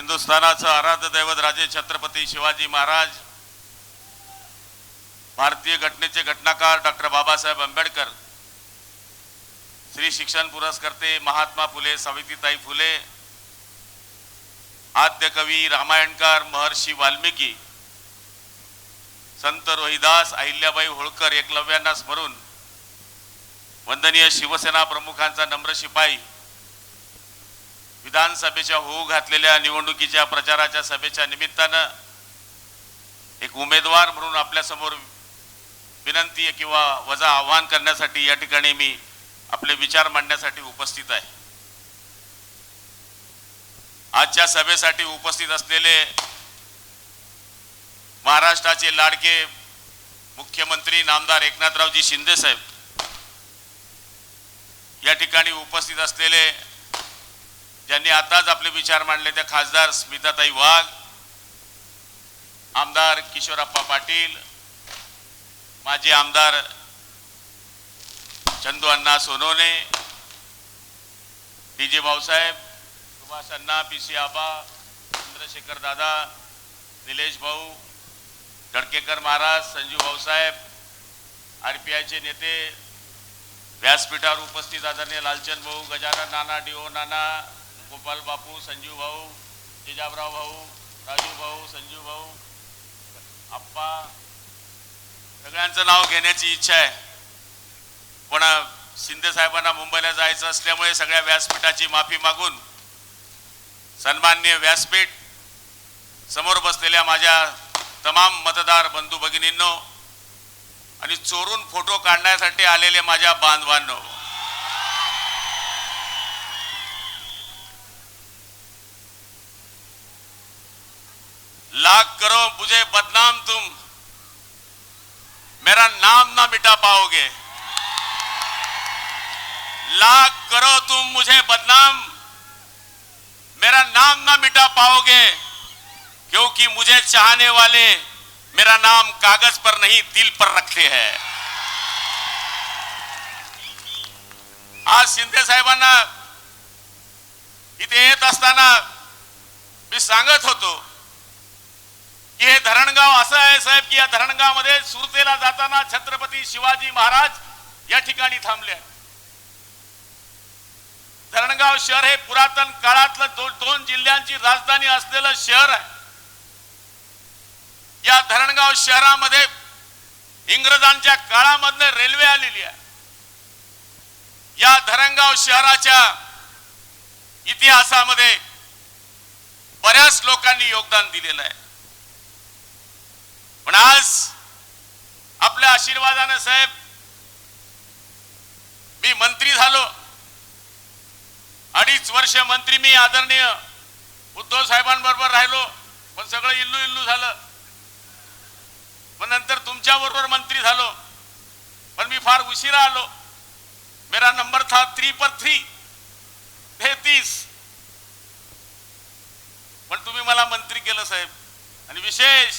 हिंदुस्थानाचं आराध्य दैवत राजे छत्रपती शिवाजी महाराज, भारतीय घटनेचे घटनाकार डॉक्टर बाबासाहेब आंबेडकर, श्री शिक्षण पुरस्कर्ते महात्मा फुले सावित्रीताई फुले, आद्य कवी रामायणकार महर्षी वाल्मिकी, संत रोहिदास, अहिल्याबाई होळकर, एकलव्यांना स्मरून वंदनीय शिवसेना प्रमुखांचा नम्र शिपाई, विधानसभेच्या होऊ घातलेल्या निवडणुकीच्या प्रचाराच्या सभेच्या निमित्तानं एक उमेदवार म्हणून आपल्या समोर विनंती किंवा वजा आवाहन करण्यासाठी या ठिकाणी मी आपले विचार मांडण्यासाठी उपस्थित आहे। आजच्या सभेसाठी उपस्थित असलेले महाराष्ट्राचे लाडके मुख्यमंत्री नामदार एकनाथरावजी शिंदे साहेब, या ठिकाणी उपस्थित असलेले ज्यांनी आताच आपले विचार मांडले त्या खासदार स्मिताताई वाघ, आमदार किशोरप्पा पाटील, माजी आमदार चंदू अण्णा सोनवणे, डीजे भाऊसाहेब, सुभाष अण्णा, पीसी आबा, चंद्रशेखर दादा, निलेश भाऊ, गडकेकर महाराज, संजू भाऊसाहेब, आरपीआयचे नेते, व्यासपीठावर उपस्थित आदरणीय लालचंद भाऊ, गजानन नाना, डीओ नाना, गोपाल बापू, संजू भाऊ, जिजाबराव भाऊ, राजू भाऊ, संजू भाऊ, आप्पा, सगळ्यांचं नाव घेण्याची इच्छा आहे, पण शिंदे साहेबांना मुंबईला जायचं असल्यामुळे सगळ्या व्यासपीठाची माफी मागून सन्माननीय व्यासपीठ, समोर बसलेल्या माझ्या तमाम मतदार बंधू भगिनींनो आणि चोरून फोटो काढण्यासाठी आलेले माझ्या बांधवांनो, लाख करो मुझे बदनाम तुम, मेरा नाम ना मिटा पाओगे। लाख करो तुम मुझे बदनाम, मेरा नाम ना मिटा पाओगे, क्योंकि मुझे चाहने वाले मेरा नाम कागज पर नहीं दिल पर रखते हैं। आज शिंदे साहेबांना इथे येत असताना मी सांगत होतो की हे धरणगाव असं आहे साहेब की या धरणगावमध्ये सुरतेला जाताना छत्रपती शिवाजी महाराज या ठिकाणी थांबले। धरणगाव शहर हे पुरातन काळातलं दोन जिल्ह्यांची राजधानी असलेलं शहर आहे। या धरणगाव शहरामध्ये इंग्रजांच्या काळामधनं रेल्वे आलेली आहे। या धरणगाव शहराच्या इतिहासामध्ये बऱ्याच लोकांनी योगदान दिलेलं आहे, पण आज आपल्या आशीर्वादाने साहेब मी मंत्री झालो। 2.5 वर्ष मंत्री मी आदरणीय उद्धव साहेबांबरोबर राहिलो, पण सगळं इल्लू इल्लू झालं। पण नंतर तुमच्या बरोबर मंत्री झालो, पण मी फार उशिरा आलो। मेरा नंबर था 3 पर 3, 33, पण तुम्ही मला मंत्री केलं साहेब, आणि विशेष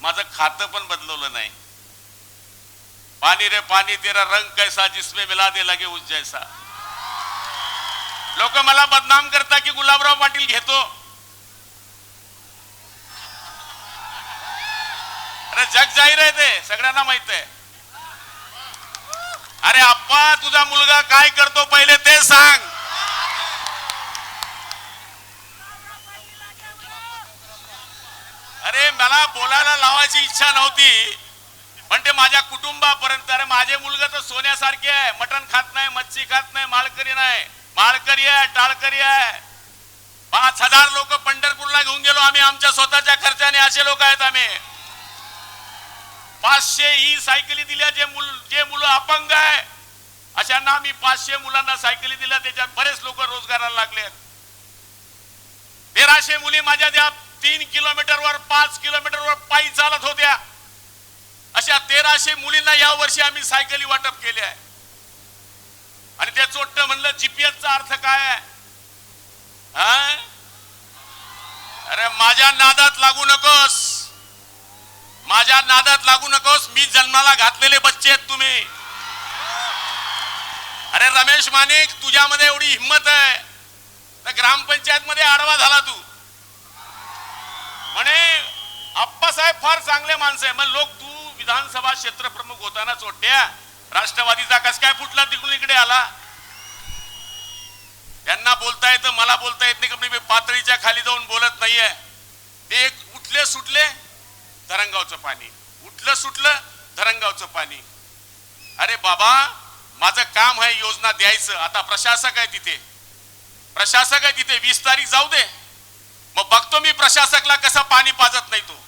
माझं खातं पण बदलवलं नाही। पानी रे पानी तेरा रंग कैसा जिसमें मिला दे लगे उस जैसा। लोक मला बदनाम करता की गुलाबराव पाटील घेतो, अरे जग जाहीर आहे, ते सगळ्यांना माहित आहे। अरे आप्पा तुझा मुलगा काय करतो पहिले ते सांग। अरे मला बोलायला लावायची इच्छा नव्हती, पण ते माझ्या कुटुंबापर्यंत, अरे माझे मुलगा तर सोन्यासारखे आहे, मटण खात नाही, मच्छी खात नाही, माळकरी नाही, माळकरी आहे, टाळकरी आहे। 5000 लोक पंढरपूरला घेऊन गेलो आम्ही आमच्या स्वतःच्या खर्चाने, असे लोक आहेत आम्ही। 500 ही सायकली दिल्या, जे मुलं अपंग आहे अशांना आम्ही 500 मुलांना सायकली दिल्या, त्याच्यात बरेच लोक रोजगाराला लागले। 1300 मुली माझ्या त्या 3 किलोमीटरवर 5 किलोमीटरवर पायी चालत होत्या, अशा 1300 मुलींना या वर्षी आम्ही सायकली वाटप केले आहे। आणि ते चोट्ट म्हणलं जीपीएसचा अर्थ काय आहे? अरे माझ्या नादात लागू नकोस, माझ्या नादात लागू नकोस। मी जन्माला घातलेले बच्चे आहेत तुम्ही। अरे रमेश मानिक, तुझ्यामध्ये एवढी हिम्मत आहे तर ग्रामपंचायत मध्ये आडवा झाला तू, फार चांगले माणसं आहे. मग लोक तू विधानसभा क्षेत्र प्रमुख होताना चोट्या राष्ट्रवादीचा कस काय फुटला तिकडून इकडे आला? त्यांना बोलता येतं, मला बोलता येत नाही का? मी पातळीच्या खाली जाऊन बोलत नाहीये. ते एक उठले सुटले धरणगावचं पाणी, उठलं सुटलं धरणगावचं पाणी. अरे बाबा, माझं काम आहे योजना द्यायचं. आता प्रशासक आहे तिथे, प्रशासक आहे तिथे. 20 तारीख जाऊ दे, मग बघतो मी प्रशासकला कसं पाणी पाजत नाही. तो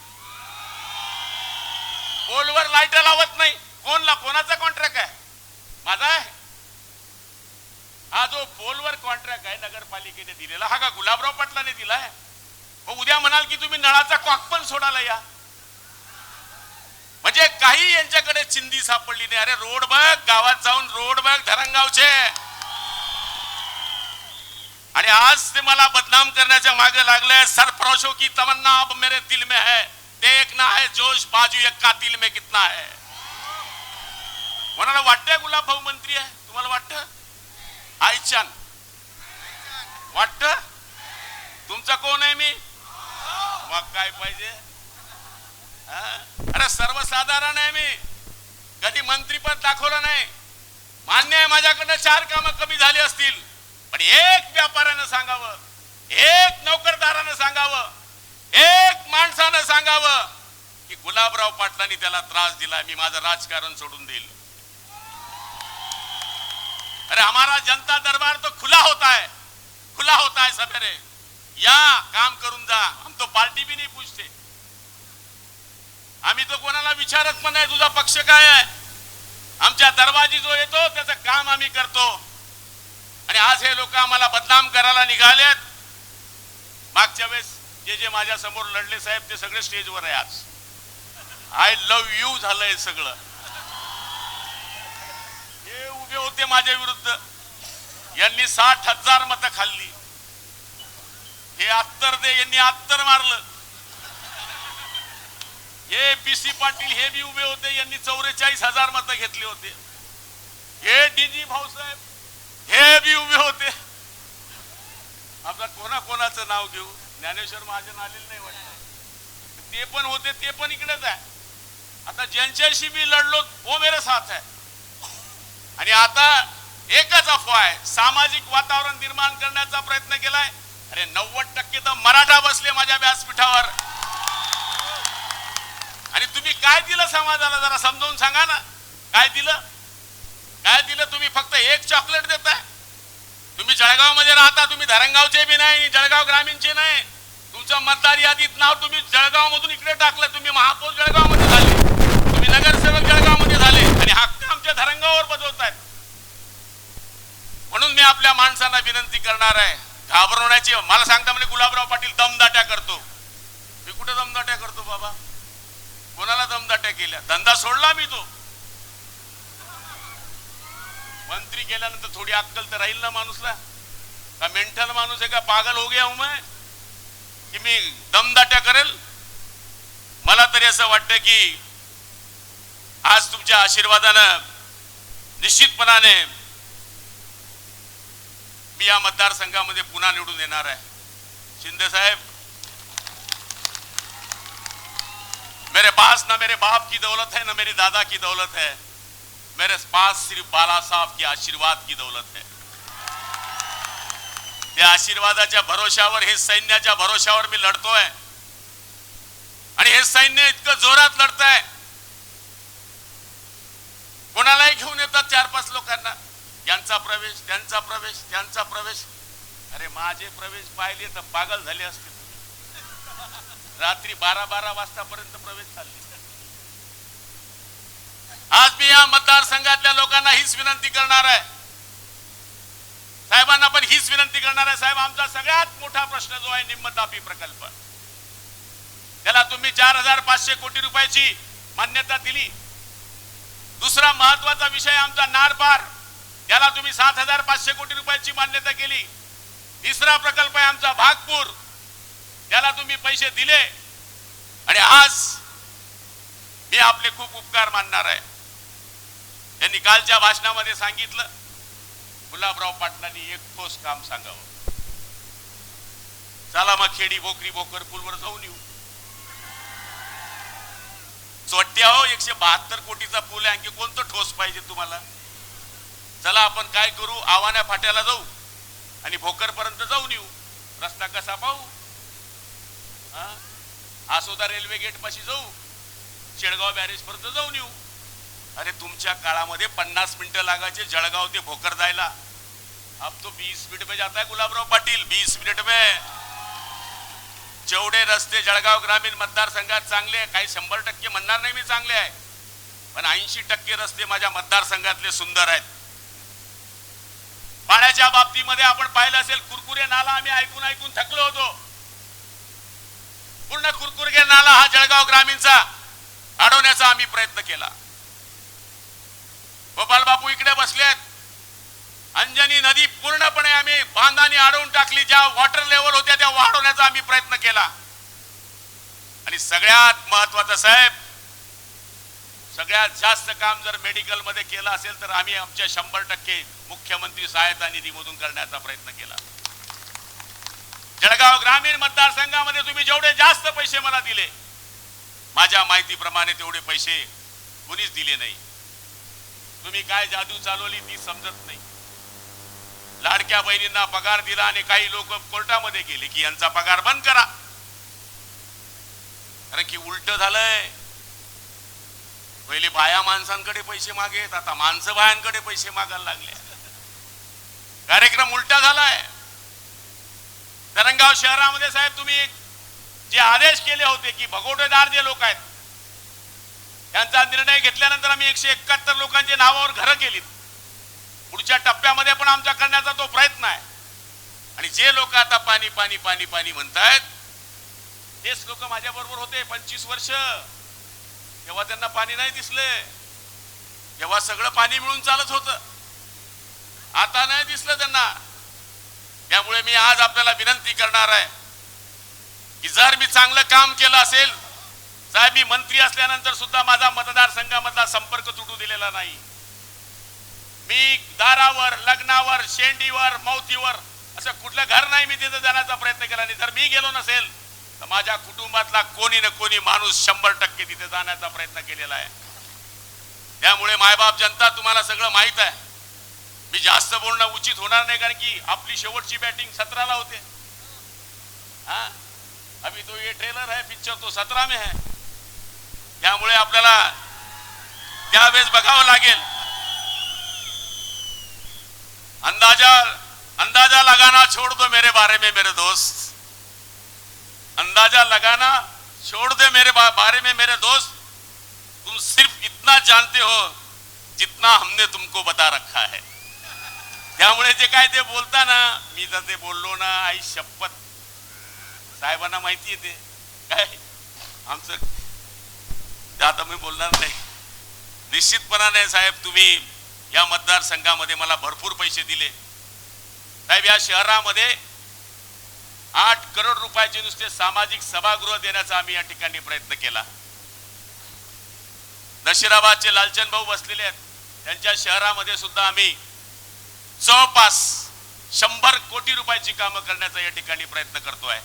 पोलवर लाईट लावत नाही. कोणाचा कॉन्ट्रॅक्ट आहे? माझा आहे. हा जो पोलवर कॉन्ट्रॅक्ट आहे नगरपालिकेने दिलेला, हा का गुलाबराव पाटलाने दिलाय? मग उद्या म्हणाल की तुम्ही नळाचा कॉक पण सोडायला या. म्हणजे काही यांच्याकडे चिंधी सापडली नाही. अरे रोड बघ, गावात जाऊन रोड बघ धरणगावचे. आणि आज ते मला बदनाम करण्याच्या मागे लागले. सरफरोशों की तमन्ना अब मेरे दिल में है, देखना है जोश बाजू एक कातिल में कितना है. कोणाला वाटतंय गुलाब भाऊ मंत्री आहे? तुम्हाला वाटतं? आईचान वाटतं? तुमचा कोण आहे मी? मग काय पाहिजे? अरे सर्वसाधारण आहे मी, कधी मंत्रीपद दाखवलं नाही. मान्य आहे माझ्याकडनं 4 कामं कमी झाली असतील, पण एक व्यापाऱ्यानं सांगावं, एक नोकरदारानं सांगावं, एक माणसानं सांगावं की गुलाबराव पाटलांनी त्याला त्रास दिला, मी माझं राजकारण सोडून देईल. अरे हमारा जनता दरबार तो खुला होता है, खुला होता है सवेरे. या काम करून जा. हम तो पार्टी भी नहीं पूछते. आम्ही तो कोणाला विचारत पण नाही तुझा पक्ष काय आहे. आमच्या दरवाजी जो येतो त्याचं काम आम्ही करतो. आणि आज हे लोक आम्हाला बदनाम करायला निघालेत. मागच्या वेळेस जे माझ्या समोर लढले साहेब, ते सगळे स्टेजवर आहे आज. आय लव्ह यू झालंय सगळं. हे उभे होते माझ्या विरुद्ध, यांनी 60,000 मतं खाल्ली. हे अत्तर दे, यांनी अत्तर मारलं. हे पीसी पाटील हे बी उभे होते, यांनी 44,000 मतं घेतली होते. हे डीजी भाऊसाहेब हे बी उभे होते. आता कोणाचं नाव घेऊ? ज्ञानेश्वर महाजन आलेले नाही वाटत, ते पण होते, ते पण इकडेच आहे. आता ज्यांच्याशी मी लढलो वो मेरे साथ है. आणि आता एकच अफवा आहे, सामाजिक वातावरण निर्माण करण्याचा प्रयत्न केलाय. अरे 90% तर मराठा बसले माझ्या व्यासपीठावर. आणि तुम्ही काय दिलं समाजाला? जरा समजावून सांगा ना. काय दिलं? काय दिलं? तुम्ही फक्त एक चॉकलेट देताय. तुम्ही जळगाव मध्ये राहता, तुम्ही धरणगावचे बी नाही, जळगाव ग्रामीणचे नाही. तुमचं मतदार यादीत नाव तुम्ही जळगाव मधून इकडे टाकलं. तुम्ही महापौर जळगाव मध्ये झाले, तुम्ही नगरसेवक जळगाव मध्ये झाले, आणि हक्क आमच्या धरणगावावर बजवतायत. म्हणून मी आपल्या माणसांना विनंती करणार आहे, घाबरवण्याची. मला सांगता म्हणजे गुलाबराव पाटील दमदाट्या करतो. मी कुठे दमदाट्या करतो बाबा? कोणाला दमदाट्या केल्या? धंदा सोडला मी. तो मंत्री केल्यानंतर थोडी अक्कल तर राहील ना माणूसला. का मेंटल माणूस आहे का? पागल हो गया हूं मैं की मी दमदाट्या करेल? मला तरी असं वाटतं की आज तुमच्या आशीर्वादानं निश्चितपणाने मी या मतदारसंघामध्ये पुन्हा निवडून येणार आहे. शिंदे साहेब, मेरे पास ना मेरे बाप की दौलत है, ना मेरी दादा की दौलत है. मेरे पास सिर्फ बाला साहब के आशीर्वाद की दौलत है. त्या आशीर्वादाच्या भरोशावर, हे सैन्याच्या भरोशावर मी लढतोय. आणि हे सैन्य इतकं जोरात लढतंय, कोणालाही घेऊन येतात 4-5 लोकांना. यांचा प्रवेश, त्यांचा प्रवेश, त्यांचा प्रवेश. अरे माझे प्रवेश पाहिले तर पागल झाले असते. रात्री 12-12 वाजतापर्यंत प्रवेश चालले. आज मी या मतदारसंघातल्या लोकांना हीच विनंती करणार आहे, साहेबांना पण हीच विनंती करणार आहे. साहेब, आमचा सगळ्यात मोठा प्रश्न जो आहे निम्न तापी प्रकल्प, त्याला तुम्ही 4,500 कोटी रुपयाची मान्यता दिली. दुसरा महत्वाचा विषय आमचा नारपार, त्याला तुम्ही 7,500 कोटी रुपयाची मान्यता केली. तिसरा प्रकल्प आहे आमचा भागपूर, त्याला तुम्ही पैसे दिले. आणि आज मी आपले खूप उपकार मानणार आहे. त्यांनी कालच्या भाषणामध्ये सांगितलं, गुलाबराव पाटलांनी एक ठोस काम सांगावं. चला मग खेडी, भोकरी, भोकर पुलवर जाऊन येऊ. चोट्या हो, 172 कोटीचा पूल आहे, आणखी कोणतं ठोस पाहिजे तुम्हाला? चला आपण काय करू, आवाना फाट्याला जाऊ आणि भोकर पर्यंत जाऊन येऊ. रस्ता कसा पाहू, आसोदा रेल्वे गेट पाशी जाऊ, शेळगाव बॅरेज पर्यंत जाऊन येऊ. अरे तुमच्या काळामध्ये 50 मिनिटं लागायचे जळगाव ते भोकर जायला. अब तो 20 मिनिट में जाता है गुलाबराव पाटील, 20 मिनिट में. जेवढे रस्ते जळगाव ग्रामीण मतदारसंघात चांगले, काही 100% म्हणणार नाही मी चांगले आहे, पण 80% रस्ते माझ्या मतदारसंघातले सुंदर आहेत. पाण्याच्या बाबतीमध्ये आपण पाहिलं असेल, कुरकुरे नाला आम्ही ऐकून ऐकून थकलो होतो. पूर्ण कुरकुरे नाला हा जळगाव ग्रामीणचा अडवण्याचा आम्ही प्रयत्न केला. गोपाल बापू इकडे बसलेत. अंजनी नदी पूर्णपणे आम्ही बांधाने अडवून टाकली. ज्या वॉटर लेवल होत्या त्या वाढवण्याचा आम्ही प्रयत्न केला. आणि सगळ्यात महत्वाचं साहेब, सगळ्यात जास्त काम जर मेडिकल मध्ये केलं असेल तर आम्ही आमच्या 100% मुख्यमंत्री सहायता निधीमधून करण्याचा प्रयत्न केला. जळगाव ग्रामीण मतदारसंघामध्ये तुम्ही जेवढे जास्त पैसे मला दिले, माझ्या माहितीप्रमाणे तेवढे पैसे कुणीच दिले नाही. तुम्ही काय जादू चालवली ती समजत नाही. लाडक्या बहिणींना पगार दिला आणि काही लोक कोर्टामध्ये गेले की यांचा पगार बंद करा. कारण की उलट झालंय. पहिले बाया माणसांकडे पैसे मागेत, आता माणसं बायांकडे पैसे मागायला लागले. कार्यक्रम उलटा झालाय. धरणगाव शहरामध्ये साहेब तुम्ही जे आदेश केले होते की भगोटेदार जे लोक आहेत त्यांचा निर्णय घेतल्यानंतर आम्ही 171 लोकांच्या नावावर घरं केलीत. पुढच्या टप्प्यामध्ये पण आमचा करण्याचा तो प्रयत्न आहे. आणि जे लोक आता पाणी पाणी पाणी पाणी म्हणतायत तेच लोक माझ्या बरोबर होते 25 वर्ष. तेव्हा त्यांना पाणी नाही दिसले, तेव्हा सगळं पाणी मिळून चालत होतं. आता नाही दिसलं त्यांना. त्यामुळे मी आज आपल्याला विनंती करणार आहे की जर मी चांगलं काम केलं असेल, साहेब मी मंत्री असल्यानंतर सुद्धा माझा मतदारसंघामधला संपर्क तुटू दिलेला नाही. मी दारावर, लग्नावर, शेंडीवर, मौतीवर असं कुठलं घर नाही मी तिथे जाण्याचा प्रयत्न केला नाही. जर मी गेलो नसेल तर माझ्या कुटुंबातला कोणी ना कोणी माणूस 100% तिथे जाण्याचा प्रयत्न केलेला आहे. त्यामुळे मायबाप जनता तुम्हाला सगळं माहित आहे. मी जास्त बोलणं उचित होणार नाही, कारण की आपली शेवटची बॅटिंग 17ला होते. अभी तो ये ट्रेलर है, पिक्चर तो 17 में है. त्यामुळे आपल्याला त्यावेळेस बघावं लागेल. अंदाजा लगाना छोड़ दो मेरे बारे में मेरे दोस्त, अंदाजा लगाना छोड़ दे मेरे बारे में मेरे दोस्त. तुम सिर्फ इतना जानते हो जितना हमने तुमको बता रखा है. त्यामुळे जे काय ते बोलता ना, मी जर ते बोललो ना, आई शपथ साहेबांना माहिती आहे ते काय आमचं, आता मी बोलणार नाही. निश्चितपणाने साहेब तुम्ही या मतदारसंघामध्ये मला भरपूर पैसे दिले. साहेब या शहरामध्ये 8 करोड रुपयाचे नुसते सामाजिक सभागृह देण्याचा आम्ही या ठिकाणी प्रयत्न केला. नशिराबादचे लालचंद भाऊ बसलेले आहेत, त्यांच्या शहरामध्ये सुद्धा आम्ही जवळपास 100 कोटी रुपयाची कामं करण्याचा या ठिकाणी प्रयत्न करतोय.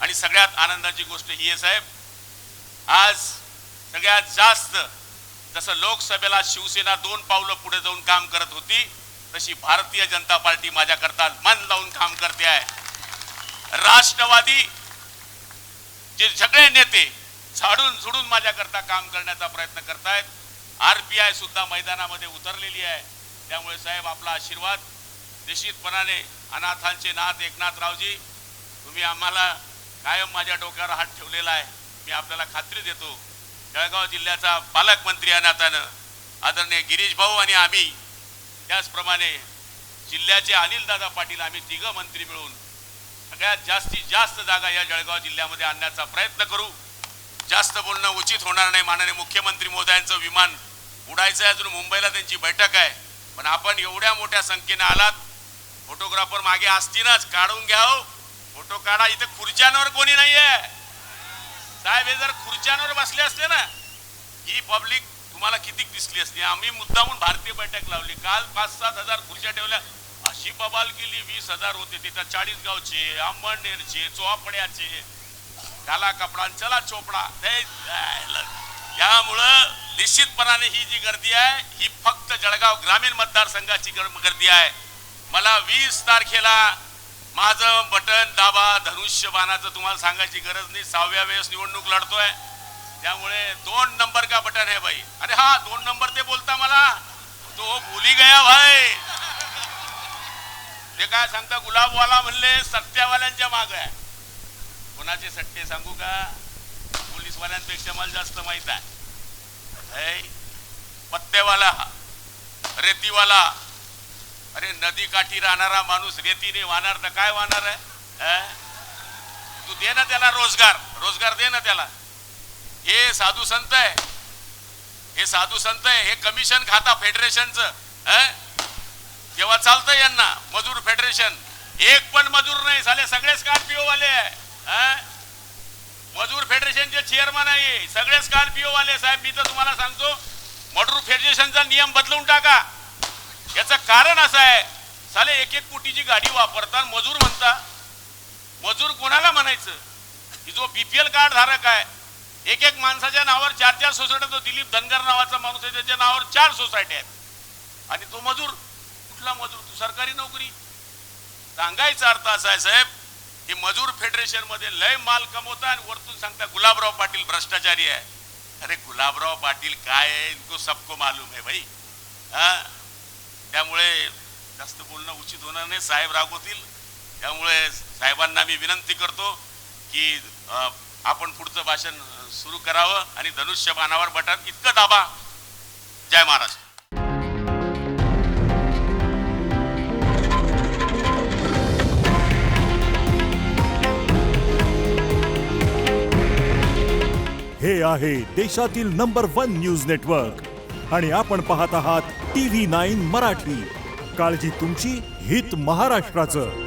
आणि सगळ्यात आनंदाची गोष्ट ही आहे साहेब, आज सगळ्यात जास्त जसं लोकसभेला शिवसेना 2 पावलं पुढे जाऊन काम करत होती, तशी भारतीय जनता पार्टी माझ्याकरता मन लावून काम करते आहे. राष्ट्रवादी जे सगळे नेते झाडून झुडून माझ्याकरता काम करण्याचा प्रयत्न करतायत. RPI सुद्धा मैदानामध्ये उतरलेली आहे. त्यामुळे साहेब आपला आशीर्वाद निश्चितपणाने. अनाथांचे नाथ एकनाथरावजी, तुम्ही आम्हाला कायम माझ्या डोक्यावर हात ठेवलेला आहे. मी आपल्याला खात्री देतो, जळगाव जिल्ह्याचा पालकमंत्री या नात्यानं आदरणीय गिरीश भाऊ आणि आम्ही, त्याचप्रमाणे जिल्ह्याचे अनिलदादा पाटील, आम्ही 3 मंत्री मिळून सगळ्यात जास्तीत जास्त जागा या जळगाव जिल्ह्यामध्ये आणण्याचा प्रयत्न करू. जास्त बोलणं उचित होणार नाही. माननीय मुख्यमंत्री महोदयांचं विमान उडायचं आहे, अजून मुंबईला त्यांची बैठक आहे. पण आपण एवढ्या मोठ्या संख्येने आलात, फोटोग्राफर मागे असतीलच, काढून घ्या हो, फोटो काढा. इथे खुर्च्यांवर कोणी नाहीये साहेब. हे जर खुर्च्यांवर बसले असते ना, ही पब्लिक तुम्हाला किती दिसली असते. आम्ही मुद्दामून भारतीय बैठक लावली. काल 5-7 हजार खुर्च्या ठेवल्या. अशी बबाल केली. 20,000 होते तिथं. 40 गावचे, अंबळनेरचे, चोपड्याचे, घाला कपडा चला चोपडा. त्यामुळं निश्चितपणाने ही जी गर्दी आहे ही फक्त जळगाव ग्रामीण मतदारसंघाची गर्दी आहे. मला 20 तारखेला माझं बटन दाबा धनुष्यबाणाचं तुम्हाला सांगायची गरज नाही. 6व्या वेळेस निवडणूक लढतोय त्यामुळे 2 नंबर का बटन है भाई. अरे हा 2 नंबर ते बोलता मला तो भुली गया भाई. ते काय सांगता गुलाबवाला म्हणले सट्ट्यावाल्यांच्या माग आहे. कोणाचे सट्टे सांगू का? पोलीसवाल्यांपेक्षा मला जास्त माहित आहे. पत्तेवाला रेतीवाला. अरे नदी काठी राहणारा माणूस रेतीने वाहणार तर काय वाहणार आहे? तू दे ना त्याला रोजगार दे ना त्याला. हे साधू संत आहे, हे साधू संत आहे. हे कमिशन खाता फेडरेशनचं तेव्हा चालतं यांना. मजूर फेडरेशन एक पण मजूर नाही झाले, सगळे स्कॉर्पिओ वाले आहे. मजूर फेडरेशनचे चेअरमन आहे सगळे स्कॉर्पिओ वाले. साहेब मी तर तुम्हाला सांगतो मजूर फेडरेशनचा नियम बदलून टाका. याचं कारण असं आहे साले 1-1 कोटीची गाडी वापरतात मजूर म्हणता. मजूर कोणाला म्हणायचं की जो बीपीएल कार्ड धारक आहे. 1-1 माणसाच्या नावावर 4-4 सोसायट्या. तो दिलीप धनगर नावाचा माणूस आहे त्याच्या नावावर 4 सोसायट्या आहेत आणि तो मजूर. कुठला मजूर? तू सरकारी नोकरी. सांगायचा अर्थ असा आहे साहेब की मजूर फेडरेशन मध्ये लय माल कमवता आणि वरतून सांगता गुलाबराव पाटील भ्रष्टाचारी आहे. अरे गुलाबराव पाटील काय आहे इनको सबको मालूम है भाई. त्यामुळे जास्त बोलणं उचित होणार नाही. साहेब रागवतील. त्यामुळे साहेबांना मी विनंती करतो की आपण पुढचं भाषण सुरू करावं आणि धनुष्यबाणावर बटन इतकं दाबा. जय महाराष्ट्र. हे आहे देशातील नंबर 1 न्यूज नेटवर्क आणि आपण पाहत आहात TV9 मराठी. काळजी तुमची, हित महाराष्ट्राचं.